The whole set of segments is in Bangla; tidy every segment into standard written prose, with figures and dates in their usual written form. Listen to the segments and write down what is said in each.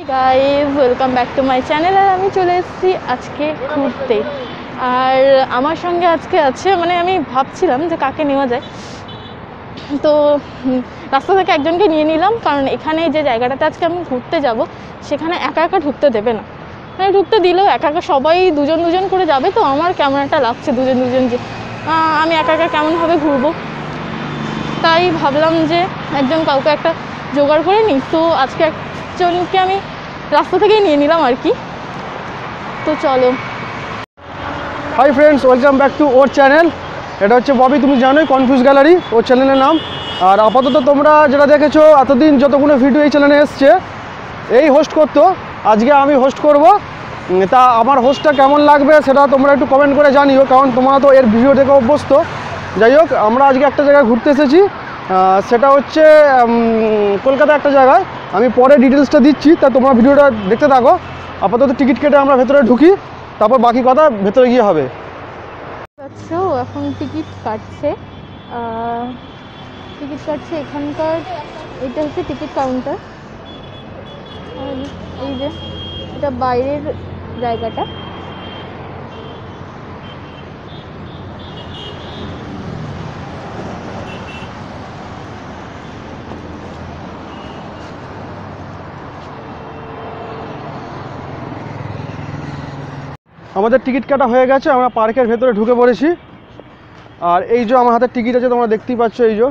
Guys welcome back to my channel. আর আমি চলে এসেছি আজকে ঘুরতে, আর আমার সঙ্গে আজকে আছে মানে আমি ভাবছিলাম যে কাকে নেওয়া যায়, তো রাস্তা থেকে একজনকে নিয়ে নিলাম, কারণ এখানে যে জায়গাটাতে আজকে আমি ঘুরতে যাব সেখানে একা একা ঢুকতে দেবে না। মানে ঢুকতে দিলেও একা একা সবাই দুজন দুজন করে যাবে, তো আমার কেমন একটা লাগছে দুজন দুজন যে আমি একা একা কেমনভাবে ঘুরবো। তাই ভাবলাম যে একজন কাউকে একটা জোগাড় করে নিই, তো আজকে একজনকে আমি রাস্তা থেকেই নিয়ে নিলাম আর কি। তো চলো। Hi friends, welcome back two ওর চ্যানেল। এটা হচ্ছে ববি, তুমি জানোই কনফিউজ গ্যালারি ওর চ্যানেলের নাম। আর আপাতত তোমরা যেটা দেখেছো এতদিন যতগুলো ভিডিও এই চ্যানেলে এসছে এই হোস্ট করতো, আজকে আমি হোস্ট করব। তা আমার হোস্টটা কেমন লাগবে সেটা তোমরা একটু কমেন্ট করে জানিও, কারণ তোমরা তো এর ভিডিও দেখে অভ্যস্ত। যাই হোক, আমরা আজকে একটা জায়গায় ঘুরতে এসেছি, সেটা হচ্ছে কলকাতা একটা জায়গায়। আমি পরে ডিটেলসটা দিচ্ছি, তা তোমরা ভিডিওটা দেখতে থাকো। আপাতত টিকিট কেটে আমরা ভেতরে ঢুকি, তারপর বাকি কথা ভেতরে গিয়ে হবে। আচ্ছা, এখন টিকিট কাটছে এখানকার। এটা হচ্ছে টিকিট কাউন্টার, আর এই যে এটা বাইরের জায়গাটা। আমাদের টিকিট কাটা হয়ে গেছে, আমরা পার্কের ভেতরে ঢুকে পড়েছি। আর এই যে আমার হাতে টিকিট আছে, তোমরা দেখতেই পাচ্ছ। এই যে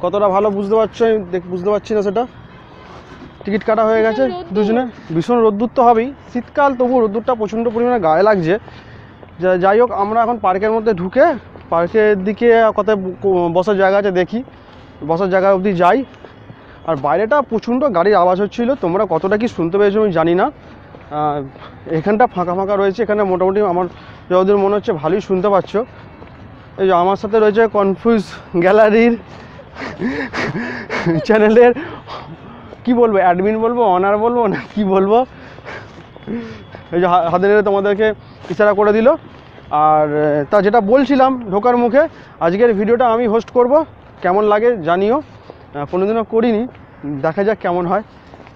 কতটা ভালো বুঝতে পারছো, আমি বুঝতে পারছি না সেটা। টিকিট কাটা হয়ে গেছে দুজনে। ভীষণ রোদ্দুর তো হবেই, শীতকাল, তবু রোদ্দুরটা প্রচণ্ড পরিমাণে গায়ে লাগছে। যাই হোক, আমরা এখন পার্কের মধ্যে ঢুকে পার্কের দিকে কত বসার জায়গা আছে দেখি, বসার জায়গা অবধি যাই। আর বাইরেটা প্রচণ্ড গাড়ির আওয়াজ হচ্ছিলো, তোমরা কতটা কি শুনতে পেয়েছো আমি জানি না। এখানটা ফাঁকা ফাঁকা রয়েছে, এখানে মোটামুটি আমার যতদূর মনে হচ্ছে ভালোই শুনতে পাচ্ছ। এই যে আমার সাথে রয়েছে কনফিউজ গ্যালারির চ্যানেলের কি বলবো, অ্যাডমিন বলবো, অনার বলবো না কি বলবো। এই যে হাতে নেড়ে তোমাদেরকে ইশারা করে দিল। আর তা যেটা বলছিলাম ঢোকার মুখে, আজকের ভিডিওটা আমি হোস্ট করব, কেমন লাগে জানিও। কোনোদিনও করিনি, দেখা যাক কেমন হয়।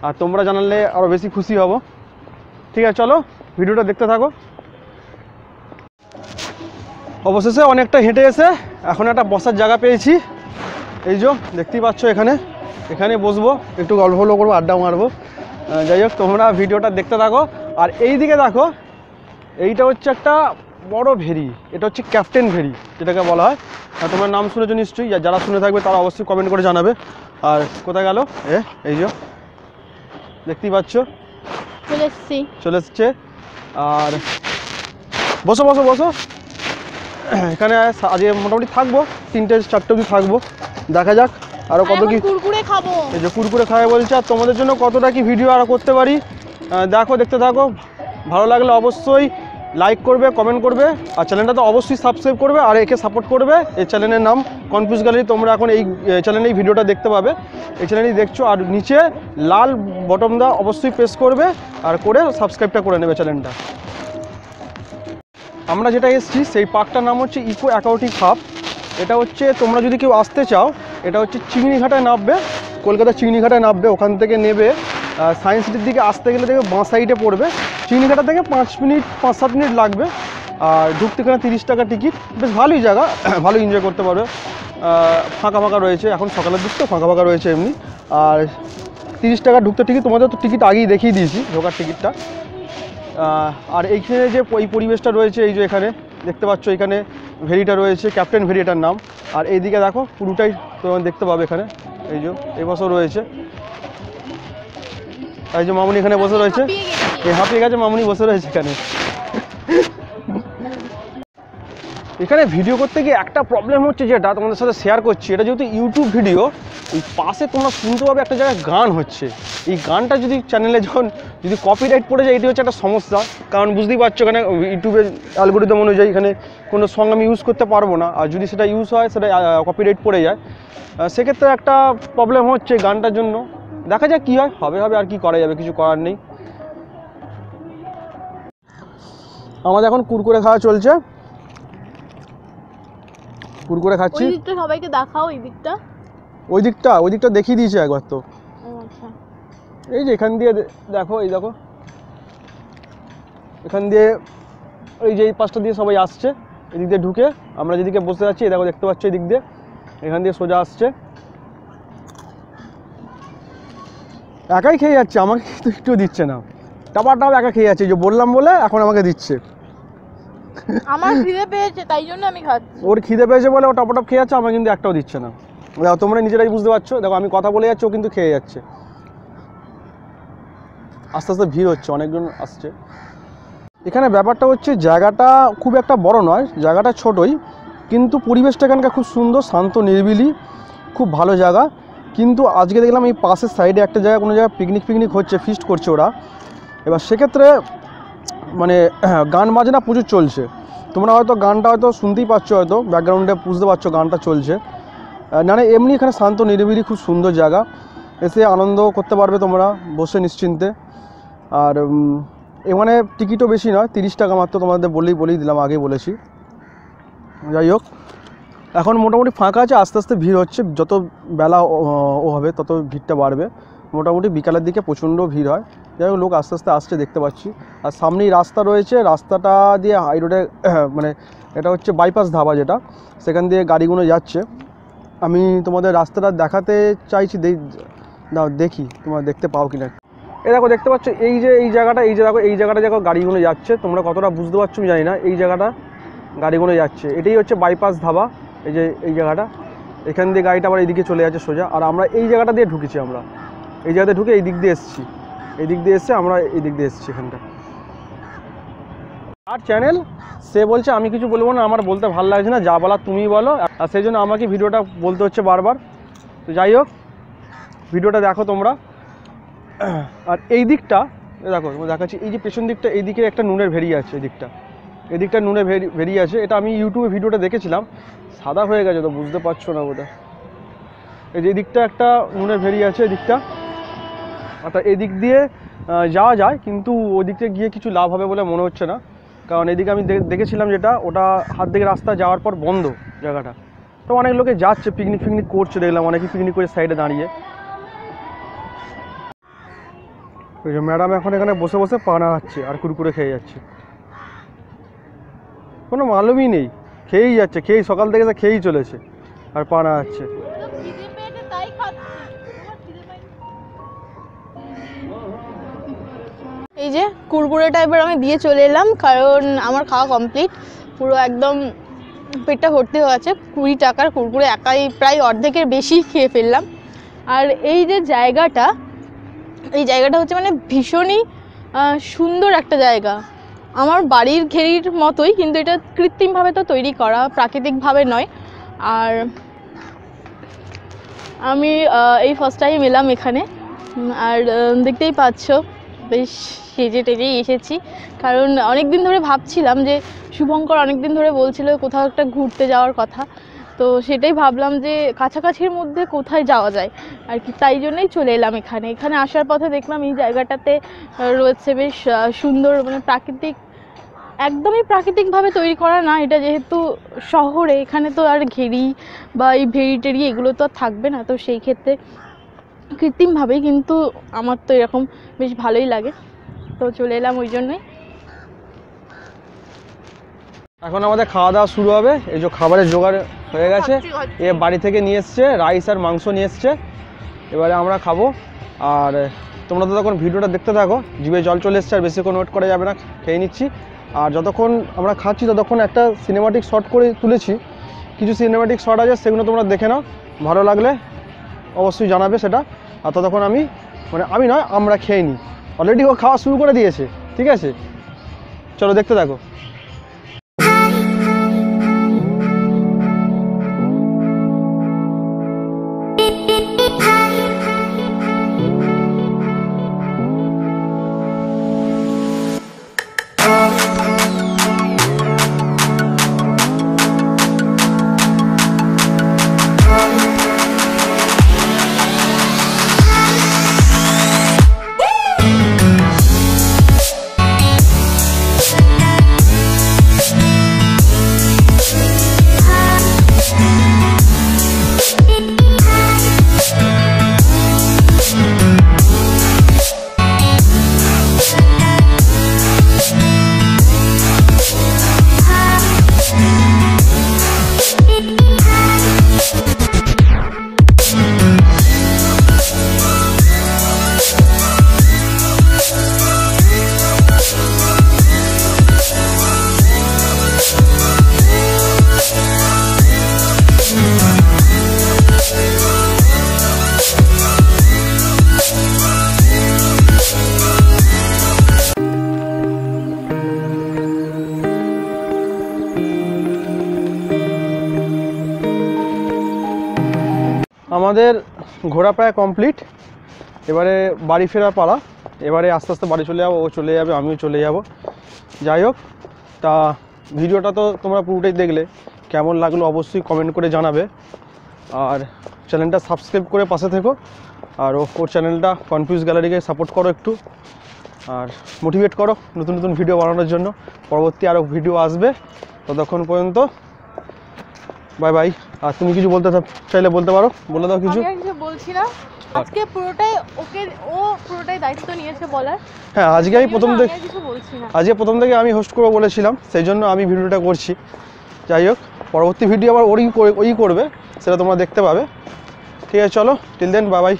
আর তোমরা জানালে আরও বেশি খুশি হব। ঠিক আছে, চলো ভিডিওটা দেখতে থাকো। অবশেষে অনেকটা হেঁটে এসে এখন একটা বসার জায়গা পেয়েছি। এই যে দেখতেই পাচ্ছ, এখানে বসবো, একটু গল্প করবো, আড্ডা মারবো। যাই হোক, তোমরা ভিডিওটা দেখতে থাকো। আর এই দিকে দেখো, এইটা হচ্ছে একটা বড় ভেরি, এটা হচ্ছে ক্যাপ্টেন ভেরি যেটাকে বলা হয়। আর তোমরা নাম শুনেছো নিশ্চয়ই, যারা শুনে থাকবে তারা অবশ্যই কমেন্ট করে জানাবে। আর কোথায় গেল এই যে দেখতেই পাচ্ছ, চলে এসছে। আর বসো বসো বসো, এখানে আজকে মোটামুটি থাকবো, 3-4 অবধি থাকবো। দেখা যাক আরও কত কি কুরকুরে খাবো। এই যে কুরকুরে খাওয়া বলছে, আর তোমাদের জন্য কতটা কি ভিডিও আরও করতে পারি দেখো, দেখতে থাকো। ভালো লাগলে অবশ্যই লাইক করবে, কমেন্ট করবে, আর চ্যানেলটা তো অবশ্যই সাবস্ক্রাইব করবে, আর একে সাপোর্ট করবে। এই চ্যানেলের নাম কনফিউজ গ্যালারি, তোমরা এখন এই চ্যানেলে এই ভিডিওটা দেখতে পাবে, এই চ্যানেলেই দেখছো। আর নিচে লাল বটমটা অবশ্যই প্রেস করবে, আর করে সাবস্ক্রাইবটা করে নেবে চ্যানেলটা। আমরা যেটা এসেছি সেই পার্কটার নাম হচ্ছে ইকো অ্যাকোয়াটিক হাব। এটা হচ্ছে, তোমরা যদি কেউ আসতে চাও, এটা হচ্ছে চিংড়িঘাটায় নামবে, কলকাতা চিংড়িঘাটায় নামবে, ওখান থেকে নেবে সায়েন্স সিটির দিকে আসতে গেলে দেখবে বাঁ সাইডে পড়বে। চিংড়িঘাটা থেকে 5-7 মিনিট লাগবে। আর ঢুকতে এখানে 30 টাকা টিকিট, বেশ ভালোই জায়গা, ভালো এনজয় করতে পারবে। ফাঁকা ফাঁকা রয়েছে, এখন সকালের দিক তো ফাঁকা ফাঁকা রয়েছে এমনি। আর 30 টাকা ঢুকতে টিকিট, তোমাদের তো টিকিট আগেই দেখিয়ে দিয়েছি ঢোকার টিকিটটা। আর এইখানে যে এই পরিবেশটা রয়েছে, এই যে এখানে দেখতে পাচ্ছ, এখানে ভেরিটা রয়েছে, ক্যাপ্টেন ভেরি এটার নাম। আর এইদিকে দেখো পুরোটাই তোমরা দেখতে পাবে এখানে। এই যে এই বছর রয়েছে, এই যে মামুনি এখানে বসে রয়েছে, হাঁপিয়ে গেছে মামুনি, বসে রয়েছে এখানে। এখানে ভিডিও করতে গিয়ে একটা প্রবলেম হচ্ছে, যেটা তোমাদের সাথে শেয়ার করছি। এটা যেহেতু ইউটিউব ভিডিও, এই পাশে তোমরা শুনতে পাবে একটা জায়গায় গান হচ্ছে। এই গানটা যদি চ্যানেলে যখন যদি কপিরাইট পড়ে যায়, এটি হচ্ছে একটা সমস্যা। কারণ বুঝতেই পারছো, এখানে ইউটিউবের অ্যালগরিদম অনুযায়ী এখানে কোনো সং আমি ইউজ করতে পারবো না। আর যদি সেটা ইউজ হয়, সেটা কপিরাইট পড়ে যায়, সেক্ষেত্রে একটা প্রবলেম হচ্ছে গানটার জন্য। দেখা যাক কী হয়, হবে আর কি করা যাবে, কিছু করার নেই। আমাদের এখন কুরকুরে খাওয়া চলছে, কুরকুরে খাচ্ছি। ওই দিকটা সবাইকে দেখাও, ওই দিকটা দেখিয়ে দিয়েছে একবার তো। আচ্ছা, এই যে এখান দিয়ে দেখো, এই দেখো এখান দিয়ে এই যে এই পাশটা দিয়ে সবাই আসছে, এদিক দিয়ে ঢুকে আমরা যেদিকে বসে যাচ্ছি, এই দেখো দেখতে পাচ্ছ এই দিক দিয়ে, এখান দিয়ে সোজা আসছে। একাই খেয়ে যাচ্ছে, আমাকে তো একটু দিচ্ছে না, টাপাটাও একা খেয়ে যাচ্ছে, যে বললাম বলে এখন আমাকে দিচ্ছে। আমার খিদে পেয়েছে তাই জন্য আমি খাচ্ছি। ওর খিদে পেয়েছে বলে ও টপটপ খেয়ে যাচ্ছে, আমাকে কিন্তু একটাও দিচ্ছে না। দেখো তোমরা নিজেরাই বুঝতে পারছো, দেখো আমি কথা বলে যাচ্ছি, ও কিন্তু খেয়ে যাচ্ছে। আস্তে আস্তে ভিড় হচ্ছে, অনেকজন আসছে। এখানে ব্যাপারটা হচ্ছে জায়গাটা খুব একটা বড় নয়, জায়গাটা ছোটই, কিন্তু পরিবেশটা এখানকার খুব সুন্দর, শান্ত নিরিবিলি, খুব ভালো জায়গা। কিন্তু আজকে দেখলাম এই পাশের সাইডে একটা জায়গা, কোনো জায়গায় পিকনিক হচ্ছে, ফিস্ট করছে ওরা। এবার সেক্ষেত্রে মানে গান বাজনা প্রচুর চলছে, তোমরা হয়তো গানটা হয়তো শুনতেই পাচ্ছ, হয়তো ব্যাকগ্রাউন্ডে বুঝতে পারছো গানটা চলছে। না এমনি এখানে শান্ত নিরিবিলি খুব সুন্দর জায়গা, এসে আনন্দ করতে পারবে তোমরা বসে নিশ্চিন্তে। আর এখানে টিকিটও বেশি নয়, 30 টাকা মাত্র, তোমাদের বলেই দিলাম, আগেই বলেছি। যাই হোক এখন মোটামুটি ফাঁকা আছে, আস্তে আস্তে ভিড় হচ্ছে, যত বেলা ও হবে তত ভিড়টা বাড়বে। মোটামুটি বিকালের দিকে প্রচণ্ড ভিড় হয়। যাই হোক লোক আস্তে আস্তে আসছে দেখতে পাচ্ছি। আর সামনেই রাস্তা রয়েছে, রাস্তাটা দিয়ে হাই রোডে মানে এটা হচ্ছে বাইপাস ধাবা যেটা, সেখান দিয়ে গাড়িগুলো যাচ্ছে। আমি তোমাদের রাস্তাটা দেখাতে চাইছি, দেখি তোমরা দেখতে পাও কিনা। এই দেখো দেখতে পাচ্ছ এই যে জায়গাটা, এই জায়গাটা দেখো গাড়িগুলো যাচ্ছে, তোমরা কতটা বুঝতে পারছো আমি জানি না, এই জায়গাটা গাড়িগুলো যাচ্ছে, এটাই হচ্ছে বাইপাস ধাবা। এই যে এই জায়গাটা, এখান দিয়ে গাড়িটা আবার এইদিকে চলে যাচ্ছে সোজা। আর আমরা এই জায়গাটা দিয়ে ঢুকেছি, আমরা এই জায়গাতে ঢুকে এই দিক দিয়ে এসেছি, এই দিক দিয়ে এসছে, আমরা এই দিক দিয়ে এসেছি এখানটা। আর চ্যানেল সে বলছে আমি কিছু বলবো না, আমার বলতে ভালো লাগছে না, যা বলার তুমি বলো, আর সেই জন্য আমাকে ভিডিওটা বলতে হচ্ছে বারবার। তো যাই হোক ভিডিওটা দেখো তোমরা। আর এই দিকটা দেখো দেখাচ্ছি, এই যে পেছন দিকটা, এই দিকে একটা নুনের ভেড়ি আছে, এদিকটা নুনের ভেড়ি আছে। এটা আমি ইউটিউবে ভিডিওটা দেখেছিলাম, সাদা হয়ে গেছে তো বুঝতে পারছো না বোধহয়। এই যে এদিকটা একটা নুনের ভেড়ি আছে, এদিকটা, অর্থাৎ এদিক দিয়ে যাওয়া যায়, কিন্তু ওই দিকটা গিয়ে কিছু লাভ হবে বলে মনে হচ্ছে না, কারণ এদিকে আমি দেখেছিলাম যেটা, ওটা হাত দিকে রাস্তা যাওয়ার পর বন্ধ জায়গাটা। তো অনেক লোকে যাচ্ছে, পিকনিক করছে, দেখলাম অনেকেই পিকনিক করে সাইডে দাঁড়িয়ে। ওই যে ম্যাডাম এখন এখানে বসে বসে পানা খাচ্ছে আর কুরকুরে খেয়ে যাচ্ছে, কোনো মালুমই নেই, খেয়েই যাচ্ছে, খেয়েই সকাল থেকে খেয়েই চলেছে আর পানা খাচ্ছে। এই যে কুরকুরেটা এবার আমি দিয়ে চলে এলাম, কারণ আমার খাওয়া কমপ্লিট, পুরো একদম পেটটা ভর্তি হয়ে আছে। 20 টাকার কুরকুরে একাই প্রায় অর্ধেকের বেশি খেয়ে ফেললাম। আর এই যে জায়গাটা, এই জায়গাটা হচ্ছে মানে ভীষণই সুন্দর একটা জায়গা, আমার বাড়ির ঘেরির মতোই, কিন্তু এটা কৃত্রিমভাবে তো তৈরি করা, প্রাকৃতিকভাবে নয়। আর আমি এই ফার্স্ট টাইম এলাম এখানে, আর দেখতেই পাচ্ছ বেশ সেজে টেজেই এসেছি, কারণ অনেক দিন ধরে ভাবছিলাম যে শুভঙ্কর অনেক দিন ধরে বলছিল কোথাও একটা ঘুরতে যাওয়ার কথা, তো সেটাই ভাবলাম যে কাছাকাছির মধ্যে কোথায় যাওয়া যায় আর কি, তাই জন্যই চলে এলাম এখানে। এখানে আসার পথে দেখলাম এই জায়গাটাতে রয়েছে বেশ সুন্দর, মানে প্রাকৃতিক, একদমই প্রাকৃতিকভাবে তৈরি করা না এটা, যেহেতু শহরে, এখানে তো আর ঘেরি বা এই ভেড়ি টেরি এগুলো তো আর থাকবে না, তো সেই ক্ষেত্রে কৃত্রিমভাবেই, কিন্তু আমার তো এরকম বেশ ভালোই লাগে, তো চলে এলাম ওই জন্যই। এখন আমাদের খাওয়া দাওয়া শুরু হবে। এই যে খাবারের জোগাড় হয়ে গেছে, এ বাড়ি থেকে নিয়ে এসছে রাইস আর মাংস নিয়ে এসছে, এবারে আমরা খাবো। আর তোমরা তো তখন ভিডিওটা দেখতে থাকো, জিভে জল চলে এসছে, আর বেশিক্ষণ ওয়েট করা যাবে না, খেয়ে নিচ্ছি। আর যতক্ষণ আমরা খাচ্ছি ততক্ষণ একটা সিনেমাটিক শট করে তুলেছি, কিছু সিনেমাটিক শট আছে, সেগুলো তোমরা দেখে নাও, ভালো লাগলে অবশ্যই জানাবে সেটা। আর ততক্ষণ আমি নয়, আমরা খেয়ে নিই, অলরেডি ও খাওয়া শুরু করে দিয়েছে, ঠিক আছে, চলো দেখতে থাকো। আমাদের ঘোরা প্রায় কমপ্লিট, এবারে বাড়ি ফেরার পালা। এবারে আস্তে আস্তে বাড়ি চলে যাবো, ও চলে যাবে, আমিও চলে যাব। যাই হোক, তা ভিডিওটা তো তোমরা পুরোটাই দেখলে, কেমন লাগলো অবশ্যই কমেন্ট করে জানাবে। আর চ্যানেলটা সাবস্ক্রাইব করে পাশে থেকো, আর ওর চ্যানেলটা কনফিউজ গ্যালারিকে সাপোর্ট করো একটু, আর মোটিভেট করো নতুন নতুন ভিডিও বানানোর জন্য। পরবর্তী আরও ভিডিও আসবে, ততক্ষণ পর্যন্ত বাই বাই। আর তুমি কিছু বলতে চাইলে বলতে পারো, বলে দাও কিছু। আমি আর কিছু বলছি না, আজকে পুরোটাই ও পুরোটাই দায়িত্ব নিয়েছে বলার। হ্যাঁ, আজকে আমি প্রথম থেকে কিছু বলছি না, আজকে প্রথম থেকে আমি হোস্ট করবো বলেছিলাম, সেই জন্য আমি ভিডিওটা করছি। যাই হোক, পরবর্তী ভিডিও আবার ওই করবে, সেটা তোমরা দেখতে পাবে। ঠিক আছে, চলো, টিল দেন, বাই বাই।